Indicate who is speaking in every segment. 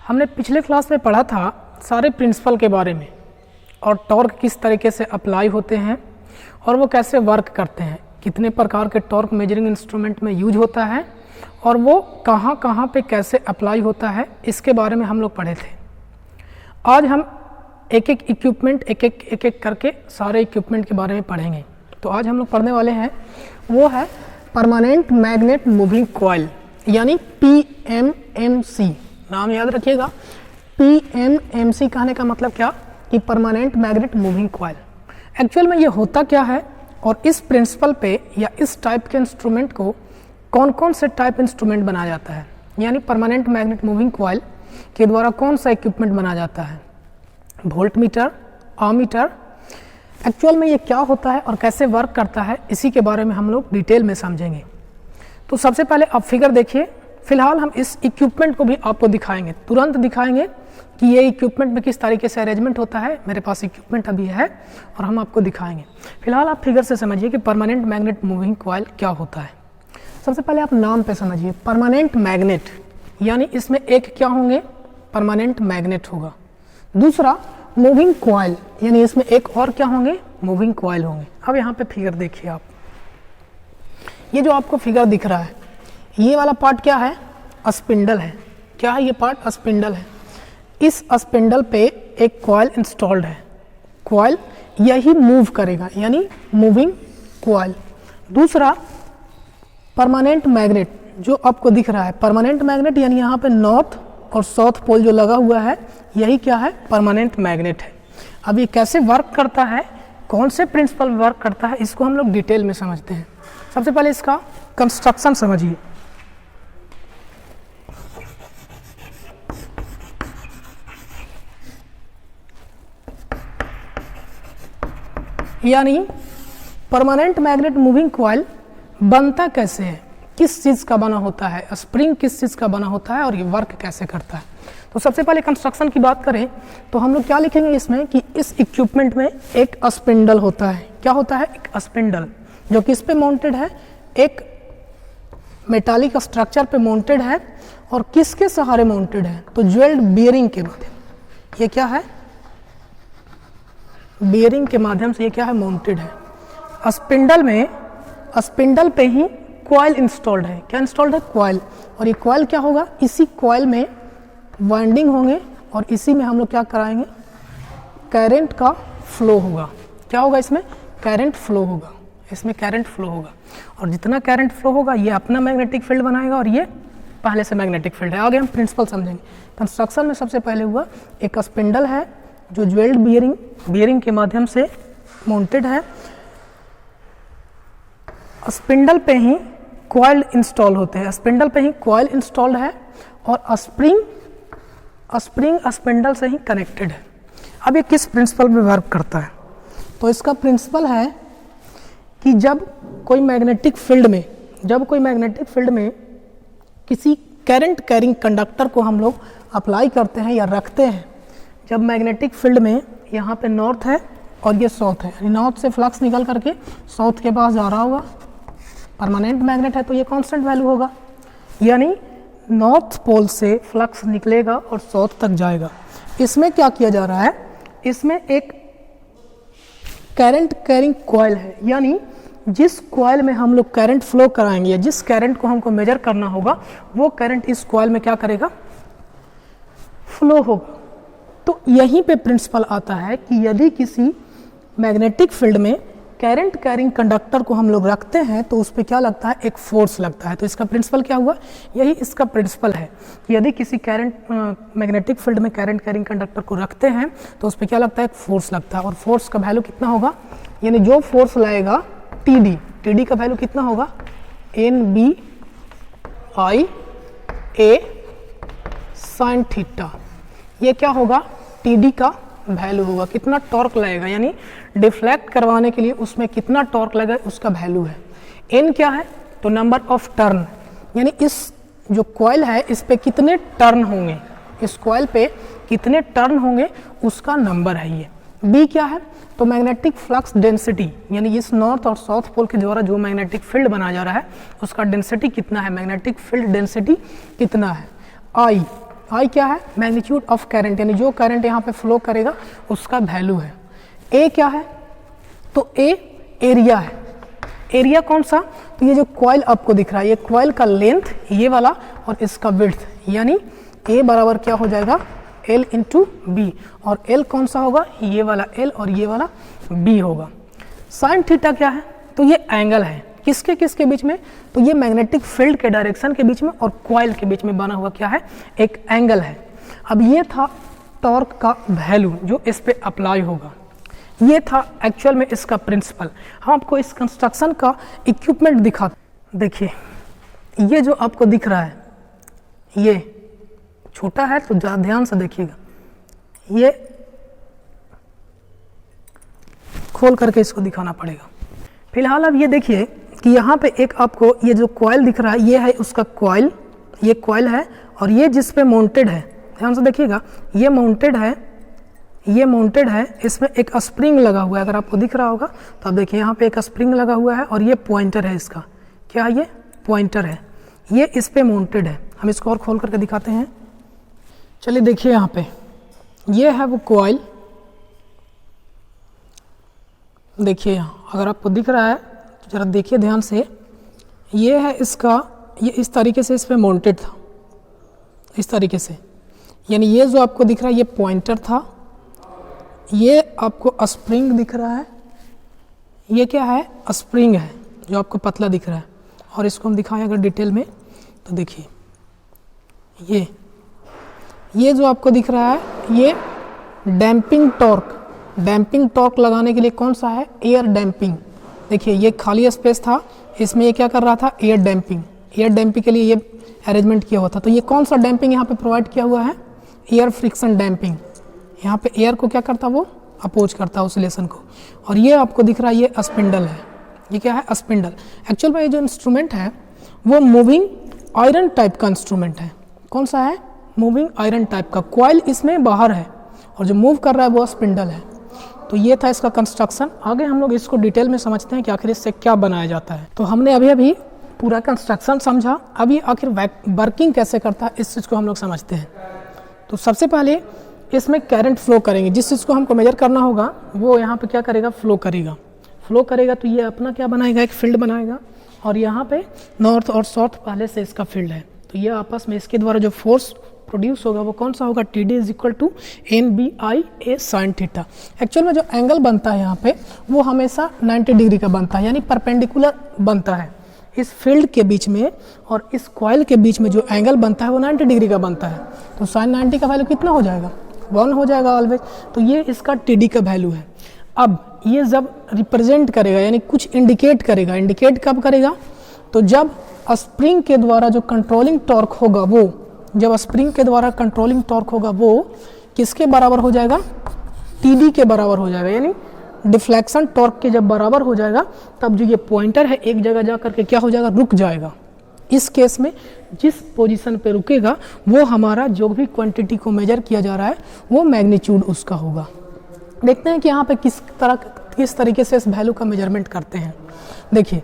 Speaker 1: हमने पिछले क्लास में पढ़ा था सारे प्रिंसिपल के बारे में और टॉर्क किस तरीके से अप्लाई होते हैं और वो कैसे वर्क करते हैं, कितने प्रकार के टॉर्क मेजरिंग इंस्ट्रूमेंट में यूज होता है और वो कहाँ कहाँ पे कैसे अप्लाई होता है, इसके बारे में हम लोग पढ़े थे। आज हम एक एक इक्विपमेंट एक एक करके सारे इक्विपमेंट के बारे में पढ़ेंगे। तो आज हम लोग पढ़ने वाले हैं वो है परमानेंट मैग्नेट मूविंग कॉइल यानी PMMC। नाम याद रखिएगा, PMMC कहने का मतलब क्या कि permanent magnet moving coil. Actual में ये होता क्या है और इस प्रिंसिपल पे या इस टाइप के इंस्ट्रूमेंट को कौन कौन से टाइप इंस्ट्रूमेंट बनाया जाता है, यानी परमानेंट मैग्नेट मूविंग कॉइल के द्वारा कौन सा इक्विपमेंट बनाया जाता है, वोल्ट मीटर, आमीटर। एक्चुअल में ये क्या होता है और कैसे वर्क करता है, इसी के बारे में हम लोग डिटेल में समझेंगे। तो सबसे पहले आप फिगर देखिए। फिलहाल हम इस इक्विपमेंट को भी आपको दिखाएंगे, तुरंत दिखाएंगे कि ये इक्विपमेंट में किस तरीके से अरेंजमेंट होता है। मेरे पास इक्विपमेंट अभी है और हम आपको दिखाएंगे। फिलहाल आप फिगर से समझिए कि परमानेंट मैग्नेट मूविंग कॉइल क्या होता है। सबसे पहले आप नाम पे समझिए, परमानेंट मैग्नेट यानी इसमें एक क्या होंगे, परमानेंट मैग्नेट होगा। दूसरा मूविंग कॉइल यानी इसमें एक और क्या होंगे, मूविंग कॉइल होंगे। अब यहाँ पे फिगर देखिए आप, ये जो आपको फिगर दिख रहा है ये वाला पार्ट क्या है, स्पिंडल है। क्या है ये पार्ट, स्पिंडल है। इस स्पिंडल पे एक कॉइल इंस्टॉल्ड है, कॉइल यही मूव करेगा यानी मूविंग कॉइल। दूसरा परमानेंट मैग्नेट जो आपको दिख रहा है, परमानेंट मैग्नेट यानी यहाँ पे नॉर्थ और साउथ पोल जो लगा हुआ है यही क्या है, परमानेंट मैग्नेट है। अब ये कैसे वर्क करता है, कौन से प्रिंसिपल वर्क करता है, इसको हम लोग डिटेल में समझते हैं। सबसे पहले इसका कंस्ट्रक्शन समझिए। यानी परमानेंट मैग्नेट मूविंग कॉइल बनता कैसे है, किस चीज़ का बना होता है, स्प्रिंग किस चीज़ का बना होता है और ये वर्क कैसे करता है। तो सबसे पहले कंस्ट्रक्शन की बात करें तो हम लोग क्या लिखेंगे इसमें कि इस इक्विपमेंट में एक स्पिंडल होता है। क्या होता है, एक स्पिंडल जो किस पे माउंटेड है, एक मेटालिक स्ट्रक्चर पे माउंटेड है। और किसके सहारे माउंटेड है, तो ज्वेल्ड बियरिंग के माध्यम। ये क्या है, बियरिंग के माध्यम से ये क्या है, माउंटेड है। स्पिंडल में, स्पिंडल पे ही कॉइल इंस्टॉल्ड है। क्या इंस्टॉल्ड है, कॉइल। और ये कॉइल क्या होगा, इसी कॉइल में वाइंडिंग होंगे और इसी में हम लोग क्या कराएंगे, करंट का फ्लो होगा। क्या होगा इसमें, करंट फ्लो होगा। इसमें करंट फ्लो होगा और जितना करंट फ्लो होगा ये अपना मैग्नेटिक फील्ड बनाएगा और ये पहले से मैग्नेटिक फील्ड है। आगे हम प्रिंसिपल समझेंगे। कंस्ट्रक्शन में सबसे पहले हुआ एक स्पिंडल है जो ज्वेल्ड बियरिंग के माध्यम से माउंटेड है। स्पिंडल पे ही कॉइल इंस्टॉल होते हैं, स्पिंडल पे ही कॉइल इंस्टॉल्ड है और स्प्रिंग स्पिंडल से ही कनेक्टेड है। अब ये किस प्रिंसिपल में वर्क करता है, तो इसका प्रिंसिपल है कि जब कोई मैग्नेटिक फील्ड में किसी करंट कैरिंग कंडक्टर को हम लोग अप्लाई करते हैं या रखते हैं, जब मैग्नेटिक फील्ड में यहाँ पे नॉर्थ है और ये साउथ है, यानी नॉर्थ से फ्लक्स निकल करके साउथ के पास जा रहा होगा। परमानेंट मैग्नेट है तो ये कांस्टेंट वैल्यू होगा, यानी नॉर्थ पोल से फ्लक्स निकलेगा और साउथ तक जाएगा। इसमें क्या किया जा रहा है, इसमें एक करंट कैरिंग कॉइल है, यानी जिस कॉइल में हम लोग करंट फ्लो कराएंगे या जिस करंट को हमको मेजर करना होगा वो करंट इस कॉइल में क्या करेगा, फ्लो होगा। तो यहीं पे प्रिंसिपल आता है कि यदि किसी मैग्नेटिक फील्ड में करंट कैरिंग कंडक्टर को हम लोग रखते हैं तो उस पर क्या लगता है, एक फोर्स लगता है। तो इसका प्रिंसिपल क्या हुआ, यही इसका प्रिंसिपल है कि यदि किसी मैग्नेटिक फील्ड में करंट कैरिंग कंडक्टर को रखते हैं तो उस पर क्या लगता है, एक फोर्स लगता है। और फोर्स का वैल्यू कितना होगा, यानी जो फोर्स लगेगा टीडी का वैल्यू कितना होगा, NBIA sin थीटा। ये क्या होगा, टीडी का वैल्यू होगा, कितना टॉर्क लगेगा, यानी डिफ्लेक्ट करवाने के लिए उसमें कितना टॉर्क लगे उसका वैल्यू है। एन क्या है, तो नंबर ऑफ टर्न, यानी इस जो कॉइल है इस पे कितने टर्न होंगे, इस कॉइल पे कितने टर्न होंगे उसका नंबर है ये। बी क्या है, तो मैग्नेटिक फ्लक्स डेंसिटी, यानी इस नॉर्थ और साउथ पोल के द्वारा जो मैग्नेटिक फील्ड बनाया जा रहा है उसका डेंसिटी कितना है, मैग्नेटिक फील्ड डेंसिटी कितना है। आई आई क्या है, मैग्नीट्यूड ऑफ करंट, यानी जो करंट यहाँ पे फ्लो करेगा उसका वैल्यू है। ए क्या है, तो ए एरिया है। एरिया कौन सा, तो ये जो कॉइल आपको दिख रहा है, ये कॉइल का लेंथ ये वाला और इसका विड्थ, यानी ए बराबर क्या हो जाएगा, एल इंटू बी, और एल कौन सा होगा, ये वाला एल और ये वाला बी होगा। साइन थीटा क्या है, तो ये एंगल है किसके किसके बीच में, तो ये मैग्नेटिक फील्ड के डायरेक्शन के बीच में और कॉइल के बीच में बना हुआ क्या है, एक एंगल है। अब ये था टॉर्क का वैल्यू जो इस पे अप्लाई होगा, ये था एक्चुअल में इसका प्रिंसिपल। हम आपको इस कंस्ट्रक्शन का इक्विपमेंट दिखा, देखिए ये जो आपको दिख रहा है ये छोटा है तो ज़रा ध्यान से देखिएगा, ये खोल करके इसको दिखाना पड़ेगा। फिलहाल अब ये देखिए कि यहाँ पे एक आपको ये जो कॉइल दिख रहा है ये है उसका कॉइल, ये कॉइल है और ये जिस पे माउंटेड है, ध्यान से देखिएगा, ये माउंटेड है, ये माउंटेड है, इसमें एक स्प्रिंग लगा हुआ है, अगर आपको दिख रहा होगा तो आप देखिए यहाँ पे एक स्प्रिंग लगा हुआ है और ये पॉइंटर है, इसका क्या है, ये पॉइंटर है, ये इस पे माउंटेड है। हम इसको और खोल करके दिखाते हैं, चलिए देखिए यहाँ पे ये है वो कॉइल, देखिए यहाँ अगर आपको दिख रहा है तो ज़रा देखिए ध्यान से, ये है इसका, ये इस तरीके से इस पे माउंटेड था, इस तरीके से, यानी ये जो आपको दिख रहा है ये पॉइंटर था, ये आपको स्प्रिंग दिख रहा है, ये क्या है, स्प्रिंग है जो आपको पतला दिख रहा है। और इसको हम दिखाएं अगर डिटेल में तो देखिए ये जो आपको दिख रहा है ये डैम्पिंग टॉर्क, डैम्पिंग टॉर्क लगाने के लिए कौन सा है, एयर डैम्पिंग। देखिए ये खाली स्पेस था, इसमें ये क्या कर रहा था, एयर डैम्पिंग, एयर डैम्पिंग के लिए ये अरेंजमेंट किया हुआ था। तो ये कौन सा डैम्पिंग यहाँ पे प्रोवाइड किया हुआ है, एयर फ्रिक्शन डैम्पिंग, यहाँ पे एयर को क्या करता, वो अपोज करता है ऑसिलेशन को। और ये आपको दिख रहा है ये स्पिंडल है, ये क्या है, स्पिंडल। एक्चुअल में ये जो इंस्ट्रूमेंट है वो मूविंग आयरन टाइप का इंस्ट्रूमेंट है, कौन सा है, मूविंग आयरन टाइप का। कॉइल इसमें बाहर है और जो मूव कर रहा है वो स्पिंडल है। तो ये था इसका कंस्ट्रक्शन। आगे हम लोग इसको डिटेल में समझते हैं कि आखिर इससे क्या बनाया जाता है। तो हमने अभी पूरा कंस्ट्रक्शन समझा, अभी आखिर वर्किंग कैसे करता है इस चीज़ को हम लोग समझते हैं। तो सबसे पहले इसमें करंट फ्लो करेंगे, जिस चीज़ को हमको मेजर करना होगा वो यहाँ पे क्या करेगा, फ्लो करेगा। फ्लो करेगा तो ये अपना क्या बनाएगा, एक फील्ड बनाएगा, और यहाँ पे नॉर्थ और साउथ पहले से इसका फील्ड है। तो ये आपस में इसके द्वारा जो फोर्स प्रोड्यूस होगा वो कौन सा होगा, T D is equal to N B I A sine theta. Actual में जो एंगल बनता है यहाँ पे वो हमेशा 90 डिग्री का बनता है, यानी परपेंडिकुलर बनता है। इस फील्ड के बीच में और इस कॉइल के बीच में जो एंगल बनता है वो 90 डिग्री का बनता है। तो साइन 90 का वैल्यू कितना हो जाएगा, 1 हो जाएगा ऑलवेज। तो ये इसका टी डी का वैल्यू है। अब ये जब रिप्रेजेंट करेगा यानी कुछ इंडिकेट करेगा, इंडिकेट कब करेगा, तो जब स्प्रिंग के द्वारा जो कंट्रोलिंग टॉर्क होगा वो, जब स्प्रिंग के द्वारा कंट्रोलिंग टॉर्क होगा वो किसके बराबर हो जाएगा, टीडी के बराबर हो जाएगा, यानी डिफ्लेक्शन टॉर्क के जब बराबर हो जाएगा तब जो ये पॉइंटर है एक जगह जा करके क्या हो जाएगा, रुक जाएगा। इस केस में जिस पोजीशन पे रुकेगा वो हमारा जो भी क्वांटिटी को मेजर किया जा रहा है वो मैग्नीट्यूड उसका होगा। देखते हैं कि यहाँ पे किस तरीके से इस वैल्यू का मेजरमेंट करते हैं। देखिए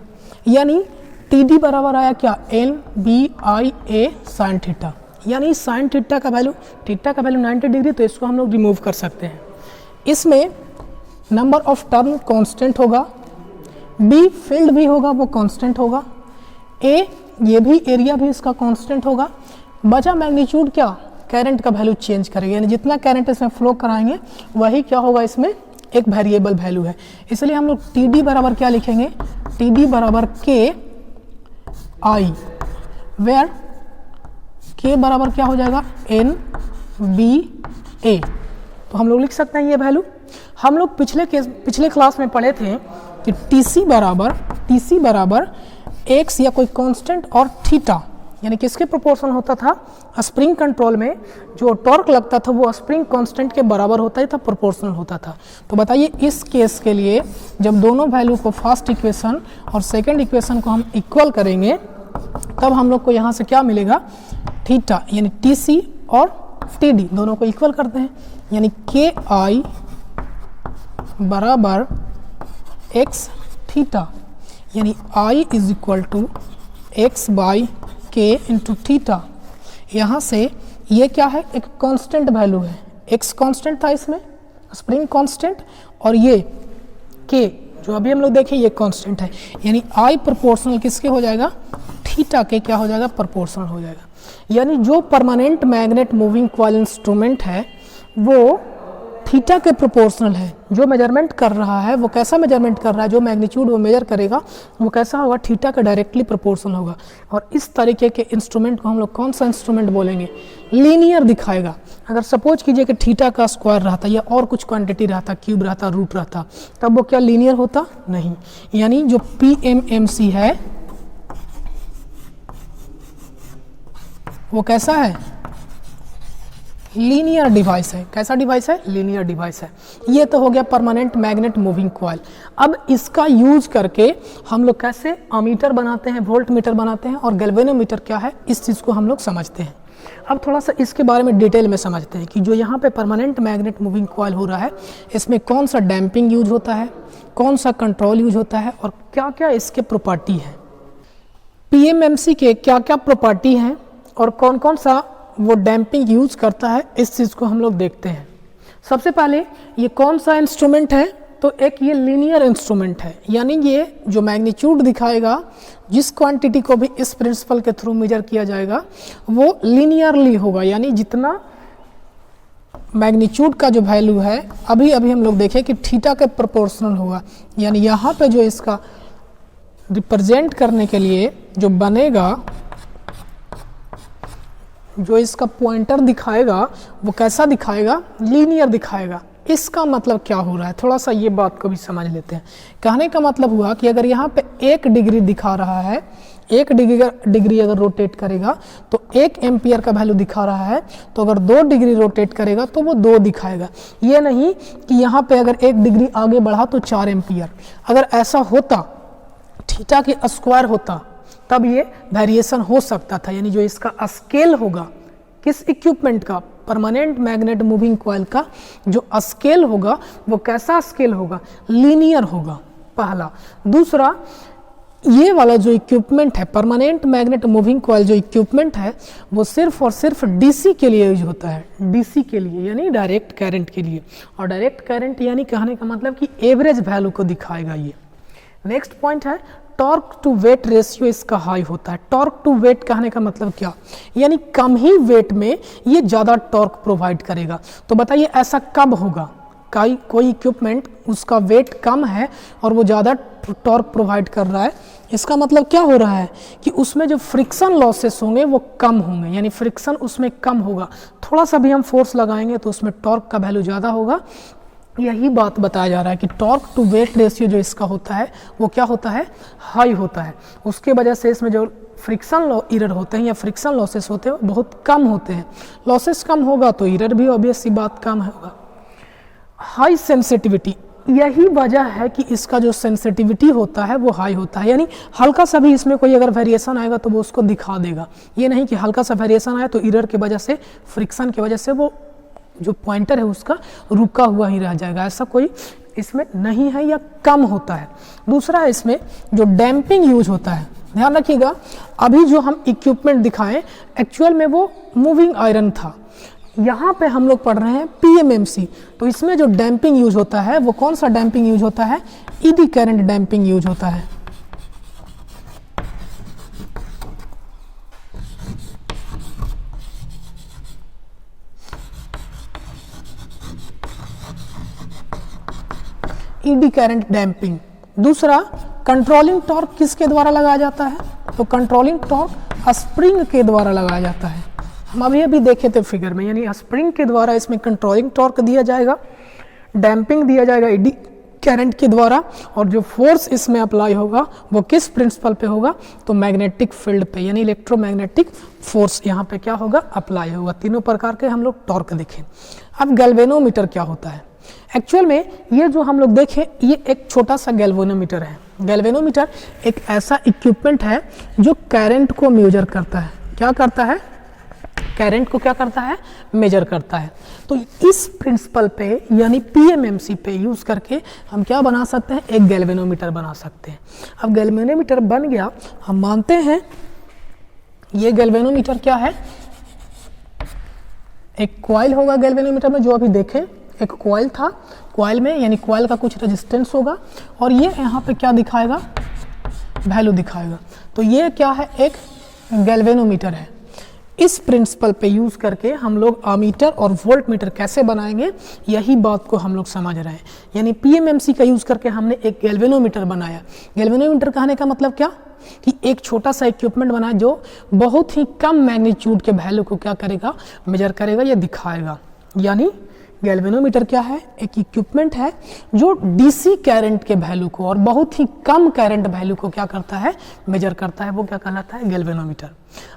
Speaker 1: यानी टी डी बराबर आया क्या, N B I A sine theta, यानी साइन थीटा का वैल्यू 90 डिग्री, तो इसको हम लोग रिमूव कर सकते हैं। इसमें नंबर ऑफ टर्म कांस्टेंट होगा, बी फील्ड भी होगा वो कांस्टेंट होगा, ए ये भी एरिया भी इसका कांस्टेंट होगा, बचा मैग्नीट्यूड क्या, करंट का वैल्यू चेंज करेगा, यानी जितना करंट इसमें फ्लो कराएंगे वही क्या होगा, इसमें एक वेरिएबल वैल्यू है। इसलिए हम लोग टी डी बराबर क्या लिखेंगे, टी डी बराबर के आई, वेयर के बराबर क्या हो जाएगा, एन बी ए। तो हम लोग लिख सकते हैं ये वैल्यू। हम लोग पिछले क्लास में पढ़े थे कि टी सी बराबर एक्स या कोई कांस्टेंट और थीटा, यानी किसके प्रोपोर्शन होता था, स्प्रिंग कंट्रोल में जो टॉर्क लगता था वो स्प्रिंग कांस्टेंट के बराबर होता था, प्रोपोर्शनल होता था। तो बताइए इस केस के लिए जब दोनों वैल्यू को फर्स्ट इक्वेशन और सेकंड इक्वेशन को हम इक्वल करेंगे तब हम लोग को यहाँ से क्या मिलेगा, थीटा यानी टी सी और टी डी दोनों को इक्वल करते हैं, यानी के आई बराबर एक्स थीटा, यानी I is equal to X by K into theta. यहाँ से ये क्या है, एक कांस्टेंट वैल्यू है, एक्स कांस्टेंट था इसमें, स्प्रिंग कांस्टेंट, और ये के जो अभी हम लोग देखें ये कांस्टेंट है, यानी आई प्रोपोर्शनल किसके हो जाएगा, थीटा के क्या हो जाएगा, प्रोपोर्शनल हो जाएगा। यानी जो permanent magnet moving coil instrument है वो थीटा के प्रोपोर्शनल है। जो मेजरमेंट कर रहा है वो कैसा मेजरमेंट कर रहा है, जो मैग्नीट्यूड वो मेजर करेगा वो कैसा होगा, थीटा का डायरेक्टली प्रोपोर्शनल होगा। और इस तरीके के इंस्ट्रूमेंट को हम लोग कौन सा इंस्ट्रूमेंट बोलेंगे, लीनियर दिखाएगा। अगर सपोज कीजिए कि थीटा का स्क्वायर रहता या और कुछ क्वांटिटी रहता, क्यूब रहता, रूट रहता, तब वो क्या लीनियर होता, नहीं। यानी जो PMMC है वो कैसा है, लीनियर डिवाइस है। कैसा डिवाइस है, लीनियर डिवाइस है। ये तो हो गया परमानेंट मैग्नेट मूविंग कॉइल। अब इसका यूज करके हम लोग कैसे अमीटर बनाते हैं, वोल्ट मीटर बनाते हैं, और गैल्वेनोमीटर क्या है, इस चीज़ को हम लोग समझते हैं। अब थोड़ा सा इसके बारे में डिटेल में समझते हैं कि जो यहाँ पे परमानेंट मैग्नेट मूविंग कॉइल हो रहा है इसमें कौन सा डैम्पिंग यूज होता है, कौन सा कंट्रोल यूज होता है, और क्या क्या इसके प्रॉपर्टी है। PMMC के क्या क्या प्रॉपर्टी हैं और कौन कौन सा वो डैम्पिंग यूज करता है, इस चीज़ को हम लोग देखते हैं। सबसे पहले ये कौन सा इंस्ट्रूमेंट है, तो एक ये लीनियर इंस्ट्रूमेंट है, यानी ये जो मैग्नीट्यूड दिखाएगा, जिस क्वांटिटी को भी इस प्रिंसिपल के थ्रू मेजर किया जाएगा वो लीनियरली होगा। यानी जितना मैग्नीट्यूड का जो वैल्यू है अभी हम लोग देखें कि थीटा के प्रोपोर्शनल होगा। यानी यहाँ पे जो इसका रिप्रेजेंट करने के लिए जो बनेगा, जो इसका पॉइंटर दिखाएगा वो कैसा दिखाएगा, लीनियर दिखाएगा। इसका मतलब क्या हो रहा है, थोड़ा सा ये बात को भी समझ लेते हैं। कहने का मतलब हुआ कि अगर यहाँ पे 1 डिग्री दिखा रहा है, 1 डिग्री अगर रोटेट करेगा तो 1 एम्पियर का वैल्यू दिखा रहा है, तो अगर 2 डिग्री रोटेट करेगा तो वो 2 दिखाएगा। ये नहीं कि यहाँ पे अगर 1 डिग्री आगे बढ़ा तो 4 एम्पियर। अगर ऐसा होता, थीटा के स्क्वायर होता, तब ये वेरिएशन हो सकता था। यानी जो इसका स्केल होगा किस इक्विपमेंट का, परमानेंट मैग्नेट मूविंग कॉइल का जो स्केल होगा वो कैसा स्केल होगा, लीनियर होगा, पहला। दूसरा, ये वाला जो इक्विपमेंट है, परमानेंट मैग्नेट मूविंग कॉइल जो इक्विपमेंट है वो सिर्फ और सिर्फ डीसी के लिए यूज होता है, डीसी के लिए, यानी डायरेक्ट करंट के लिए। और डायरेक्ट करंट यानी कहने का मतलब कि एवरेज वैल्यू को दिखाएगा ये। नेक्स्ट पॉइंट है टॉर्क टू वेट रेशियो इसका हाई होता है। टॉर्क टू वेट कहने का मतलब क्या, यानी कम ही वेट में ये ज़्यादा टॉर्क प्रोवाइड करेगा। तो बताइए ऐसा कब होगा, कोई इक्विपमेंट उसका वेट कम है और वो ज़्यादा टॉर्क प्रोवाइड कर रहा है, इसका मतलब क्या हो रहा है कि उसमें जो फ्रिक्शन लॉसेस होंगे वो कम होंगे, यानी फ्रिक्शन उसमें कम होगा। थोड़ा सा भी हम फोर्स लगाएंगे तो उसमें टॉर्क का वैल्यू ज़्यादा होगा। यही बात बताया जा रहा है कि टॉर्क टू वेट रेशियो जो इसका होता है वो क्या होता है, हाई होता है। उसके वजह से इसमें जो फ्रिक्शन एरर होते हैं या फ्रिक्शन लॉसेस होते हैं वो बहुत कम होते हैं। लॉसेस कम होगा तो एरर भी ऑब्वियस सी बात कम होगा। हाई सेंसिटिविटी, यही वजह है कि इसका जो सेंसिटिविटी होता है वो हाई होता है। यानी हल्का सा भी इसमें कोई अगर वेरिएशन आएगा तो वो उसको दिखा देगा। ये नहीं कि हल्का सा वेरिएशन आया तो एरर की वजह से, फ्रिक्शन की वजह से वो जो पॉइंटर है उसका रुका हुआ ही रह जाएगा, ऐसा कोई इसमें नहीं है या कम होता है। दूसरा, इसमें जो डैम्पिंग यूज होता है, ध्यान रखिएगा, अभी जो हम इक्विपमेंट दिखाएं एक्चुअल में वो मूविंग आयरन था, यहाँ पे हम लोग पढ़ रहे हैं PMMC। तो इसमें जो डैम्पिंग यूज होता है वो कौन सा डैम्पिंग यूज होता है, ईडी करंट डैम्पिंग यूज होता है। Eddy current damping. दूसरा, कंट्रोलिंग टॉर्क किसके द्वारा लगाया जाता है, तो कंट्रोलिंग टॉर्क स्प्रिंग के द्वारा लगाया जाता है। हम अभी देखे थे फिगर में, यानी स्प्रिंग के द्वारा इसमें कंट्रोलिंग टॉर्क दिया जाएगा, डैम्पिंग दिया जाएगा ईडी करंट के द्वारा, और जो फोर्स इसमें अप्लाई होगा वो किस प्रिंसिपल पे होगा, तो मैग्नेटिक फील्ड पे, यानी इलेक्ट्रोमैग्नेटिक फोर्स यहाँ पे क्या होगा, अप्लाई होगा। तीनों प्रकार के हम लोग टॉर्क देखें। अब गैल्वेनोमीटर क्या होता है, एक्चुअल में ये जो हम लोग देखें ये एक छोटा सा गैल्वेनोमीटर है। गैल्वेनोमीटर एक ऐसा इक्विपमेंट है जो करंट को मेजर करता है। क्या करता है, करंट को क्या करता है, मेजर करता है। तो इस प्रिंसिपल पे यानी PMMC पे यूज करके हम क्या बना सकते हैं, एक गैल्वेनोमीटर बना सकते हैं। अब गैल्वेनोमीटर बन गया, हम मानते हैं ये गैल्वेनोमीटर क्या है, एक कॉइल होगा गैल्वेनोमीटर में, जो अभी देखें एक कॉइल था, कॉइल में यानी कॉइल का कुछ रेजिस्टेंस होगा और ये यहाँ पे क्या दिखाएगा, वैल्यू दिखाएगा। तो ये क्या है, एक गैल्वेनोमीटर है। इस प्रिंसिपल पे यूज़ करके हम लोग अमीटर और वोल्ट मीटर कैसे बनाएंगे, यही बात को हम लोग समझ रहे हैं। यानी पीएमएमसी का यूज़ करके हमने एक गैल्वेनोमीटर बनाया। गैल्वेनोमीटर कहने का मतलब क्या, कि एक छोटा सा इक्विपमेंट बनाया जो बहुत ही कम मैग्नीट्यूड के वैल्यू को क्या करेगा, मेजर करेगा या दिखाएगा। यानी गैल्वेनोमीटर क्या है, एक इक्विपमेंट है जो डीसी करंट के वैल्यू को और बहुत ही कम करंट वैल्यू को क्या करता है, मेजर करता है। वो क्या कहलाता है, गैल्वेनोमीटर।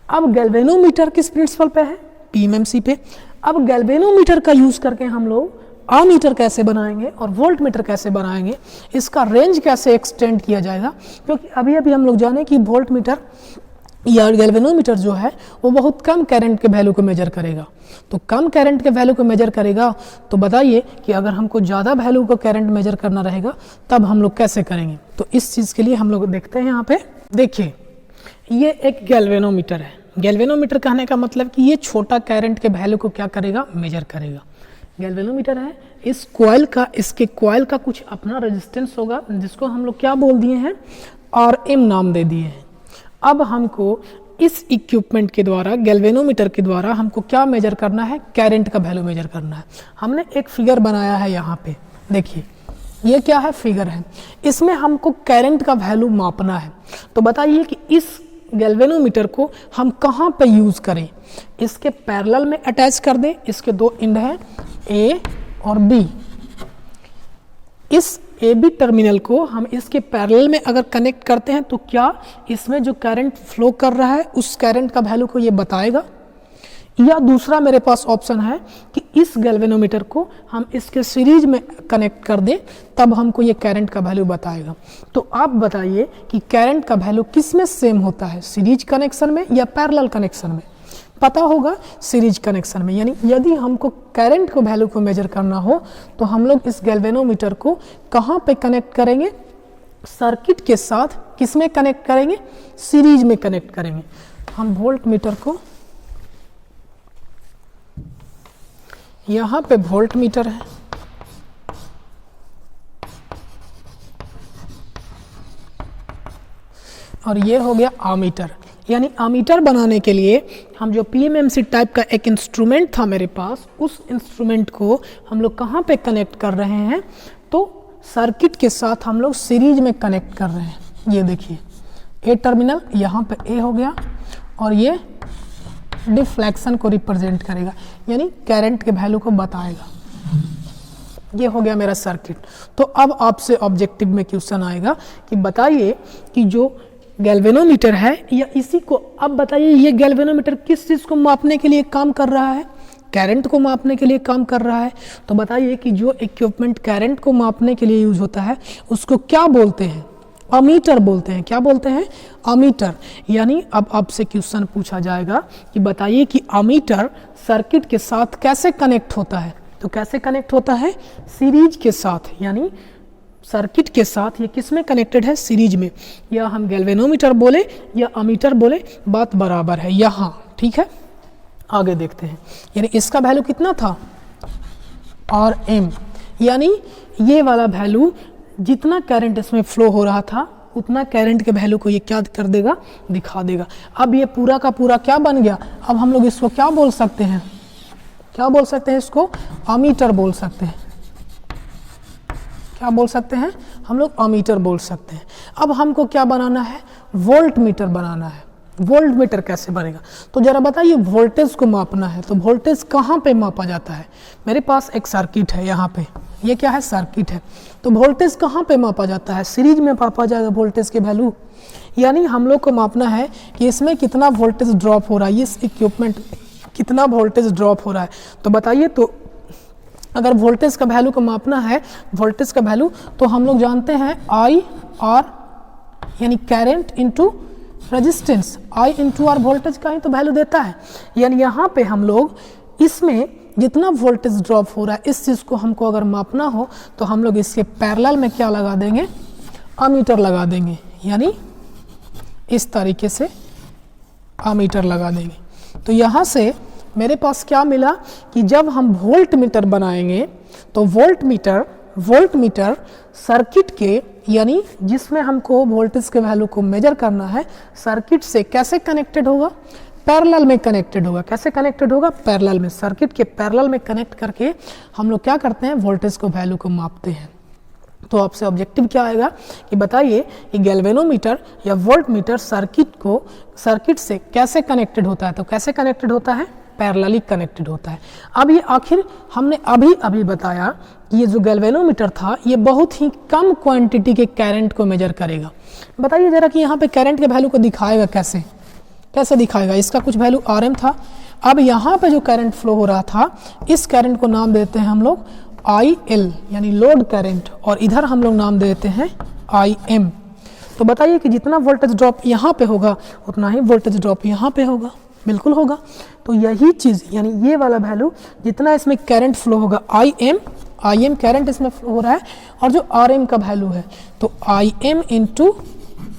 Speaker 1: अब गैल्वेनोमीटर किस प्रिंसिपल पे है, पीएमएमसी पे। अब गैल्वेनोमीटर का यूज करके हम लोग अमीटर कैसे बनाएंगे और वोल्ट मीटर कैसे बनाएंगे, इसका रेंज कैसे एक्सटेंड किया जाएगा। क्योंकि अभी अभी हम लोग जाने कि वोल्ट मीटर या गैल्वेनोमीटर जो है वो बहुत कम करंट के वैल्यू को मेजर करेगा। तो कम करंट के वैल्यू को मेजर करेगा, तो बताइए कि अगर हमको ज़्यादा वैल्यू को करंट मेजर करना रहेगा तब हम लोग कैसे करेंगे। तो इस चीज़ के लिए हम लोग देखते हैं यहाँ पे, देखिए ये एक गैल्वेनोमीटर है। गैल्वेनोमीटर कहने का मतलब कि ये छोटा करंट के वैल्यू को क्या करेगा, मेजर करेगा। गैल्वेनोमीटर है, इस कॉइल का, इसके कॉइल का कुछ अपना रेजिस्टेंस होगा जिसको हम लोग क्या बोल दिए हैं, RM नाम दे दिए हैं। अब हमको इस इक्विपमेंट के द्वारा, गैल्वेनोमीटर के द्वारा हमको क्या मेजर करना है, करंट का वैल्यू मेजर करना है। हमने एक फिगर बनाया है यहाँ पे, देखिए ये क्या है, फिगर है। इसमें हमको करंट का वैल्यू मापना है। तो बताइए कि इस गैल्वेनोमीटर को हम कहाँ पे यूज़ करें। इसके पैरेलल में अटैच कर दें, इसके दो एंड हैं A और B। इस AB टर्मिनल को हम इसके पैरेलल में अगर कनेक्ट करते हैं तो क्या इसमें जो करंट फ्लो कर रहा है उस करंट का वैल्यू को ये बताएगा। या दूसरा मेरे पास ऑप्शन है कि इस गैल्वेनोमीटर को हम इसके सीरीज में कनेक्ट कर दें, तब हमको ये करंट का वैल्यू बताएगा। तो आप बताइए कि करंट का वैल्यू किस में सेम होता है, सीरीज कनेक्शन में या पैरेलल कनेक्शन में। पता होगा सीरीज कनेक्शन में। यानी यदि हमको करंट को वैल्यू को मेजर करना हो तो हम लोग इस गैल्वेनोमीटर को कहाँ पे कनेक्ट करेंगे, सर्किट के साथ। किस में कनेक्ट करेंगे, सीरीज में कनेक्ट करेंगे। हम वोल्ट मीटर को, यहाँ पे वोल्ट मीटर है, और ये हो गया अमीटर। यानी अमीटर बनाने के लिए हम जो पीएमएमसी टाइप का एक इंस्ट्रूमेंट था मेरे पास, उस इंस्ट्रूमेंट को हम लोग कहाँ पे कनेक्ट कर रहे हैं, तो सर्किट के साथ हम लोग सीरीज में कनेक्ट कर रहे हैं। ये देखिए ए टर्मिनल यहाँ पे ए हो गया और ये डिफ्लेक्शन को रिप्रेजेंट करेगा, यानी करंट के वैल्यू को बताएगा। ये हो गया मेरा सर्किट। तो अब आपसे ऑब्जेक्टिव में क्वेश्चन आएगा कि बताइए कि जो गैल्वेनोमीटर है या इसी को, अब बताइए ये गैल्वेनोमीटर किस चीज़ को मापने के लिए काम कर रहा है, करंट को मापने के लिए काम कर रहा है। तो बताइए कि जो इक्विपमेंट करंट को मापने के लिए यूज होता है उसको क्या बोलते हैं, अमीटर बोलते हैं। क्या बोलते हैं, अमीटर। यानी अब आपसे क्वेश्चन पूछा जाएगा कि बताइए कि अमीटर सर्किट के साथ कैसे कनेक्ट होता है। तो कैसे कनेक्ट होता है, सीरीज के साथ। यानी सर्किट के साथ ये किस में कनेक्टेड है, सीरीज में। या हम गैल्वेनोमीटर बोले या अमीटर बोले, बात बराबर है यहाँ, ठीक है। आगे देखते हैं। यानी इसका वैल्यू कितना था, RM। यानी ये वाला वैल्यू, जितना करंट इसमें फ्लो हो रहा था उतना करंट के वैल्यू को ये क्या कर देगा, दिखा देगा। अब ये पूरा का पूरा क्या बन गया, अब हम लोग इसको क्या बोल सकते हैं, क्या बोल सकते हैं, इसको अमीटर बोल सकते हैं। क्या बोल सकते हैं हम लोग, अमीटर बोल सकते हैं। अब हमको क्या बनाना है, वोल्ट मीटर बनाना है। वोल्ट मीटर कैसे बनेगा, तो जरा बताइए। वोल्टेज को मापना है तो वोल्टेज कहाँ पे मापा जाता है। मेरे पास एक सर्किट है यहाँ पे, ये क्या है, सर्किट है। तो वोल्टेज कहाँ पे मापा जाता है, सीरीज में मापा जाएगा वोल्टेज के वैल्यू। यानी हम लोग को मापना है कि इसमें कितना वोल्टेज ड्रॉप हो रहा है, इस इक्विपमेंट कितना वोल्टेज ड्रॉप हो रहा है। तो बताइए, तो अगर वोल्टेज का वैल्यू को मापना है, वोल्टेज का वैल्यू, तो हम लोग जानते हैं IR यानी current into resistance. I into R voltage का ही तो वैल्यू देता है। यानी यहाँ पे हम लोग इसमें जितना वोल्टेज ड्रॉप हो रहा है, इस चीज़ को हमको अगर मापना हो तो हम लोग इसके पैरेलल में क्या लगा देंगे, अमीटर लगा देंगे। यानी इस तरीके से अमीटर लगा देंगे। तो यहाँ से मेरे पास क्या मिला कि जब हम वोल्ट मीटर बनाएंगे तो वोल्ट मीटर सर्किट के, यानी जिसमें हमको वोल्टेज के वैल्यू को मेजर करना है, सर्किट से कैसे कनेक्टेड होगा, पैरेलल में कनेक्टेड होगा। कैसे कनेक्टेड होगा, पैरेलल में, सर्किट के पैरेलल में कनेक्ट करके हम लोग क्या करते हैं, वोल्टेज को वैल्यू को मापते हैं। तो आपसे ऑब्जेक्टिव क्या आएगा कि बताइए कि गैल्वेनोमीटर या वोल्ट मीटर सर्किट से कैसे कनेक्टेड होता है। तो कैसे कनेक्टेड होता है, पैरेलली कनेक्टेड होता है। अब ये आखिर हमने अभी बताया कि ये जो गैल्वेनोमीटर था ये बहुत ही कम क्वांटिटी के करंट को मेजर करेगा। बताइए जरा कि यहाँ पे करंट के वैल्यू को दिखाएगा कैसे दिखाएगा। इसका कुछ वैल्यू RM था। अब यहाँ पे जो करंट फ्लो हो रहा था, इस करंट को नाम देते हैं हम लोग IL यानी लोड करंट, और इधर हम लोग नाम देते हैं IM। तो बताइए कि जितना वोल्टेज ड्रॉप यहाँ पे होगा उतना ही वोल्टेज ड्रॉप यहाँ पे होगा, बिल्कुल होगा। तो यही चीज़ यानी ये वाला वैल्यू, जितना इसमें करंट फ्लो होगा IM करंट इसमें फ्लो हो रहा है, और जो RM का वैल्यू है तो IM इंटू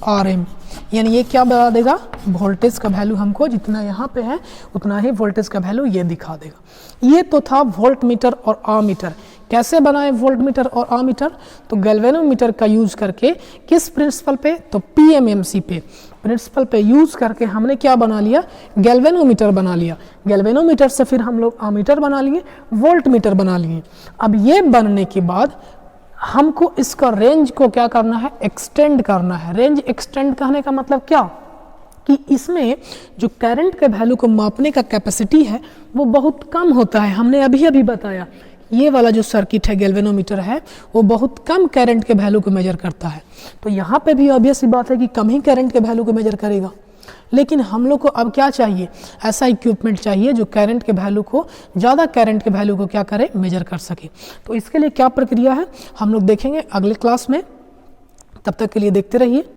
Speaker 1: RM, यानी ये क्या बता देगा, वोल्टेज का वैल्यू हमको जितना यहाँ पे है उतना ही वोल्टेज का वैल्यू ये दिखा देगा। ये तो था वोल्ट मीटर और आमीटर। कैसे बनाए वोल्ट मीटर और आमीटर, तो गैल्वेनोमीटर का यूज करके किस प्रिंसिपल पे, तो PMMC पे प्रिंसिपल पे यूज करके हमने क्या बना लिया, गैल्वेनोमीटर बना लिया। गैल्वेनोमीटर से फिर हम लोग आमीटर बना लिए, वोल्ट मीटर बना लिए। अब ये बनने के बाद हमको इसका रेंज को क्या करना है, एक्सटेंड करना है। रेंज एक्सटेंड करने का मतलब क्या, कि इसमें जो करंट के वैल्यू को मापने का कैपेसिटी है वो बहुत कम होता है। हमने अभी बताया ये वाला जो सर्किट है गैल्वेनोमीटर है वो बहुत कम करंट के वैल्यू को मेजर करता है। तो यहाँ पे भी ऑब्वियस सी बात है कि कम ही करंट के वैल्यू को मेजर करेगा। लेकिन हम लोग को अब क्या चाहिए, ऐसा इक्विपमेंट चाहिए जो करंट के वैल्यू को, ज़्यादा करंट के वैल्यू को क्या करे, मेजर कर सके। तो इसके लिए क्या प्रक्रिया है हम लोग देखेंगे अगले क्लास में। तब तक के लिए देखते रहिए।